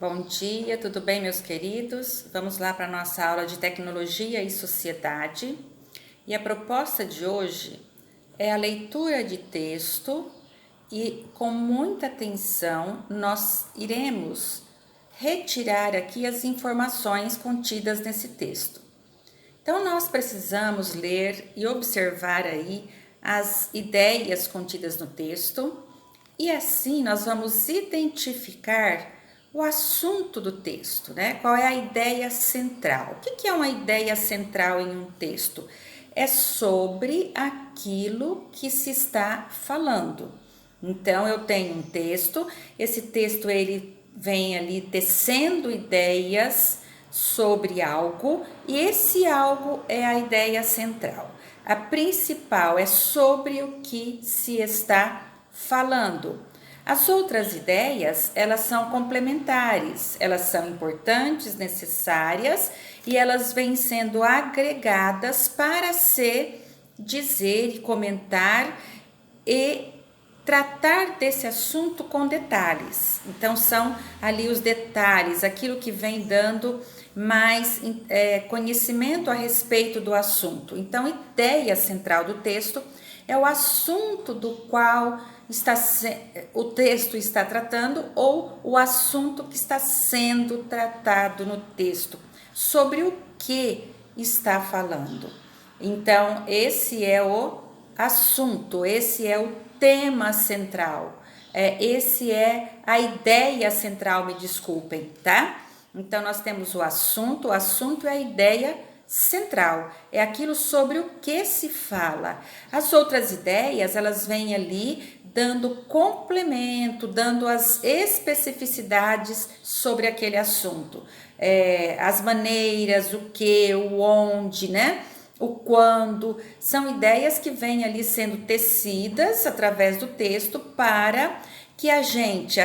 Bom dia, tudo bem, meus queridos? Vamos lá para a nossa aula de tecnologia e sociedade. E a proposta de hoje é a leitura de texto e, com muita atenção, nós iremos retirar aqui as informações contidas nesse texto. Então, nós precisamos ler e observar aí as ideias contidas no texto e assim nós vamos identificar o assunto do texto, né? Qual é a ideia central? O que é uma ideia central em um texto? É sobre aquilo que se está falando. Então, eu tenho um texto, esse texto ele vem ali tecendo ideias sobre algo e esse algo é a ideia central. A principal é sobre o que se está falando. As outras ideias, elas são complementares, elas são importantes, necessárias e elas vêm sendo agregadas para se dizer e comentar e tratar desse assunto com detalhes. Então, são ali os detalhes, aquilo que vem dando mais conhecimento a respeito do assunto. Então, a ideia central do texto é o assunto do qual o texto está tratando ou o assunto que está sendo tratado no texto, sobre o que está falando. Então, esse é o assunto, esse é o tema central, esse é a ideia central, me desculpem, tá? Então, nós temos o assunto é a ideia central, é aquilo sobre o que se fala. As outras ideias, elas vêm ali dando complemento, dando as especificidades sobre aquele assunto, as maneiras, o que, o onde, né? O quando, são ideias que vêm ali sendo tecidas através do texto para que a gente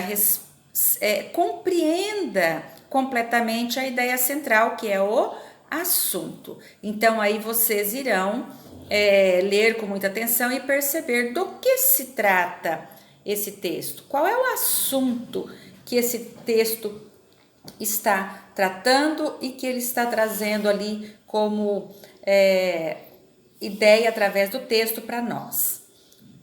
compreenda completamente a ideia central, que é o assunto. Então, aí vocês irão ler com muita atenção e perceber do que se trata esse texto. Qual é o assunto que esse texto está tratando e que ele está trazendo ali como ideia através do texto para nós.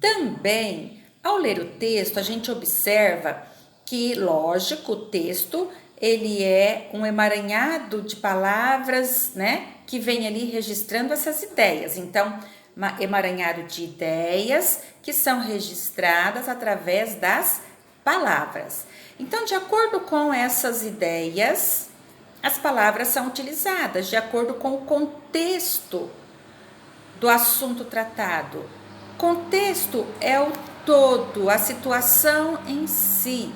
Também, ao ler o texto, a gente observa que, lógico, o texto ele é um emaranhado de palavras, né, que vem ali registrando essas ideias. Então, emaranhado de ideias que são registradas através das palavras. Então, de acordo com essas ideias, as palavras são utilizadas de acordo com o contexto do assunto tratado. Contexto é o todo, a situação em si.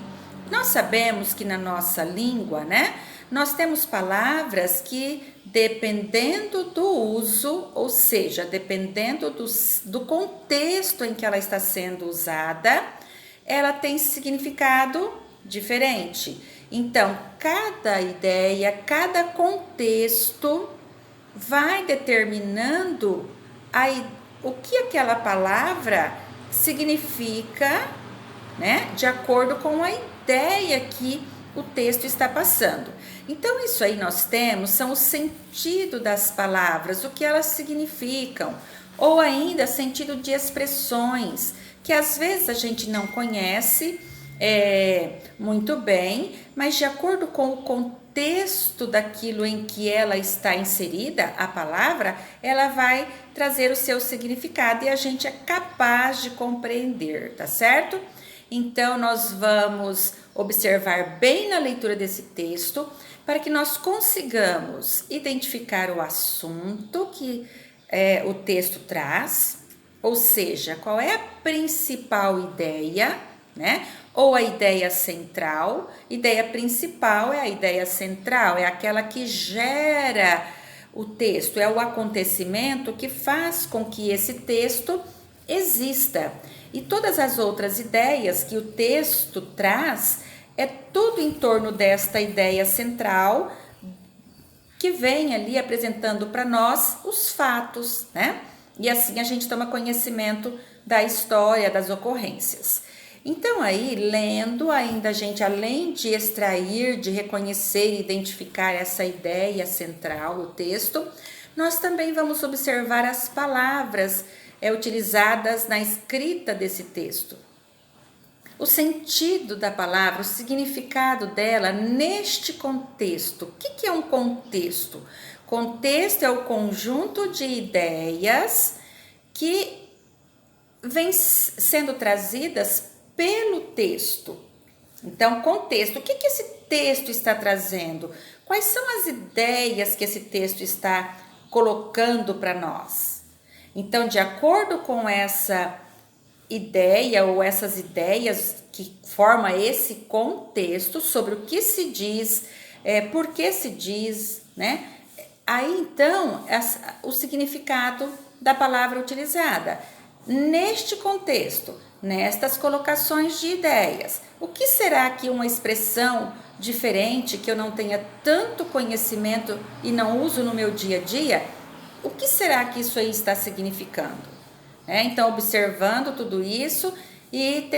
Nós sabemos que na nossa língua, né, nós temos palavras que, dependendo do uso, ou seja, dependendo do contexto em que ela está sendo usada, ela tem significado diferente. Então, cada ideia, cada contexto vai determinando o que aquela palavra significa, né, de acordo com a ideia que o texto está passando. Então, isso aí nós temos, são o sentido das palavras, o que elas significam, ou ainda sentido de expressões, que às vezes a gente não conhece muito bem, mas de acordo com o contexto daquilo em que ela está inserida, a palavra, ela vai trazer o seu significado e a gente é capaz de compreender, tá certo? Então, nós vamos observar bem na leitura desse texto para que nós consigamos identificar o assunto que o texto traz, ou seja, qual é a principal ideia, né? Ou a ideia central. Ideia principal é a ideia central, é aquela que gera o texto, é o acontecimento que faz com que esse texto exista. E todas as outras ideias que o texto traz é tudo em torno desta ideia central que vem ali apresentando para nós os fatos, né? E assim a gente toma conhecimento da história, das ocorrências. Então aí, lendo ainda a gente, além de extrair, de reconhecer e identificar essa ideia central do texto, nós também vamos observar as palavras utilizadas na escrita desse texto. O sentido da palavra, o significado dela neste contexto. O que é um contexto? Contexto é o conjunto de ideias que vêm sendo trazidas pelo texto. Então, contexto. O que esse texto está trazendo? Quais são as ideias que esse texto está colocando para nós? Então, de acordo com essa ideia ou essas ideias que formam esse contexto sobre o que se diz, por que se diz, né? Aí então o significado da palavra utilizada neste contexto, nestas colocações de ideias. O que será que uma expressão diferente que eu não tenha tanto conhecimento e não uso no meu dia a dia? O que será que isso aí está significando? Então, observando tudo isso e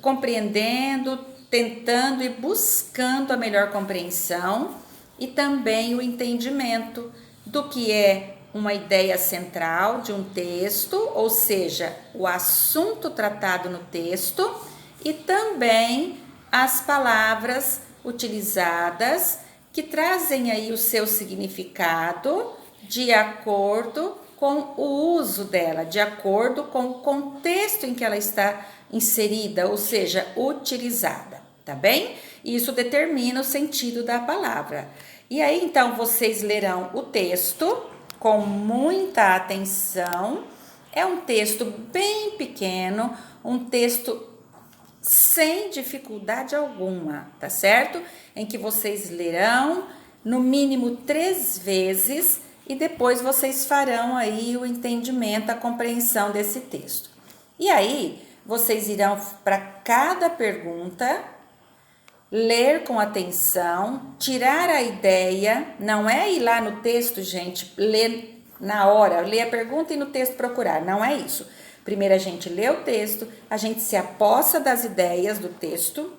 compreendendo, tentando e buscando a melhor compreensão e também o entendimento do que é uma ideia central de um texto, ou seja, o assunto tratado no texto, e também as palavras utilizadas que trazem aí o seu significado de acordo com o uso dela, de acordo com o contexto em que ela está inserida, ou seja, utilizada, tá bem? Isso determina o sentido da palavra. E aí, então, vocês lerão o texto com muita atenção. É um texto bem pequeno, um texto sem dificuldade alguma, tá certo? Em que vocês lerão no mínimo 3 vezes e depois vocês farão aí o entendimento, a compreensão desse texto. E aí, vocês irão para cada pergunta, ler com atenção, tirar a ideia, não é ir lá no texto, gente, ler na hora, ler a pergunta e no texto procurar, não é isso. Primeiro a gente lê o texto, a gente se apossa das ideias do texto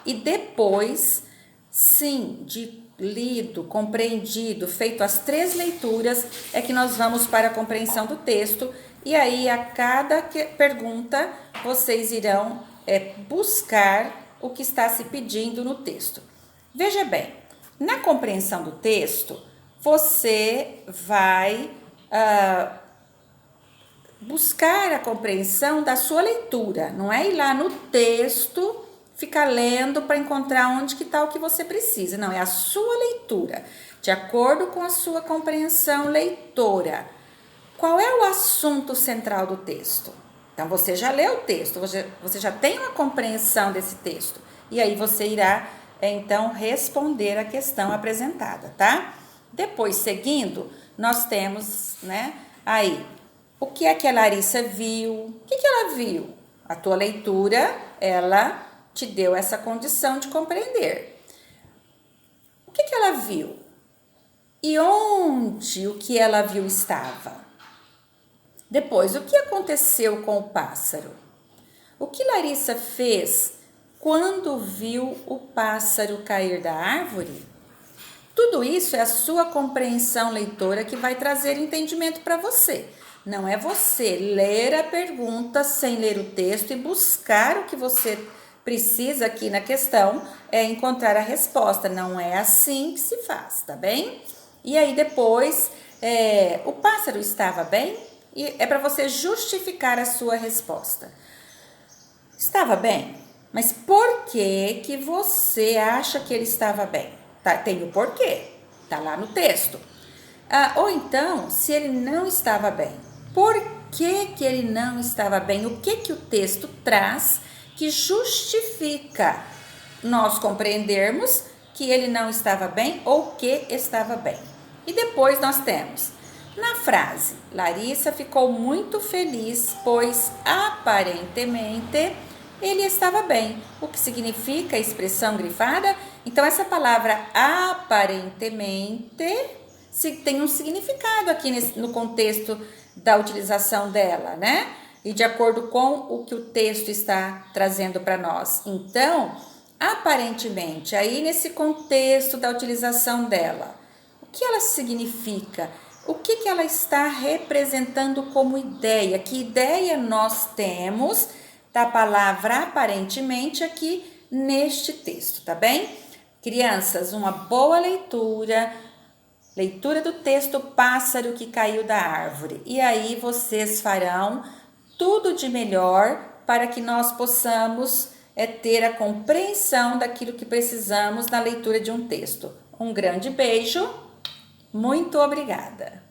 e depois, sim, de lido, compreendido, feito as 3 leituras, é que nós vamos para a compreensão do texto. E aí, a cada pergunta, vocês irão buscar o que está se pedindo no texto. Veja bem, na compreensão do texto, você vai buscar a compreensão da sua leitura, não é ir lá no texto ficar lendo para encontrar onde que está o que você precisa. Não, é a sua leitura, de acordo com a sua compreensão leitora. Qual é o assunto central do texto? Então, você já leu o texto, você já tem uma compreensão desse texto. E aí, você irá, então, responder a questão apresentada, tá? Depois, seguindo, nós temos, né, aí, o que é que a Larissa viu? O que ela viu? A tua leitura, ela te deu essa condição de compreender. O que ela viu? E onde o que ela viu estava? Depois, o que aconteceu com o pássaro? O que Larissa fez quando viu o pássaro cair da árvore? Tudo isso é a sua compreensão leitora que vai trazer entendimento para você. Não é você ler a pergunta sem ler o texto e buscar o que você precisa aqui na questão, encontrar a resposta. Não é assim que se faz, tá bem? E aí depois, o pássaro estava bem? E é para você justificar a sua resposta. Estava bem? Mas por que você acha que ele estava bem? Tá, tem o porquê, tá lá no texto. Ou então, se ele não estava bem, por que ele não estava bem? O que o texto traz que justifica nós compreendermos que ele não estava bem ou que estava bem? E depois nós temos, na frase, Larissa ficou muito feliz, pois aparentemente ele estava bem. O que significa a expressão grifada? Então, essa palavra aparentemente tem um significado aqui no contexto da utilização dela, né? e de acordo com o que o texto está trazendo para nós. Então, aparentemente, aí nesse contexto da utilização dela, o que ela significa? O que ela está representando como ideia? Que ideia nós temos da palavra aparentemente aqui neste texto, tá bem? Crianças, uma boa leitura. Leitura do texto Pássaro que Caiu da Árvore. E aí vocês farão tudo de melhor para que nós possamos ter a compreensão daquilo que precisamos na leitura de um texto. Um grande beijo, muito obrigada!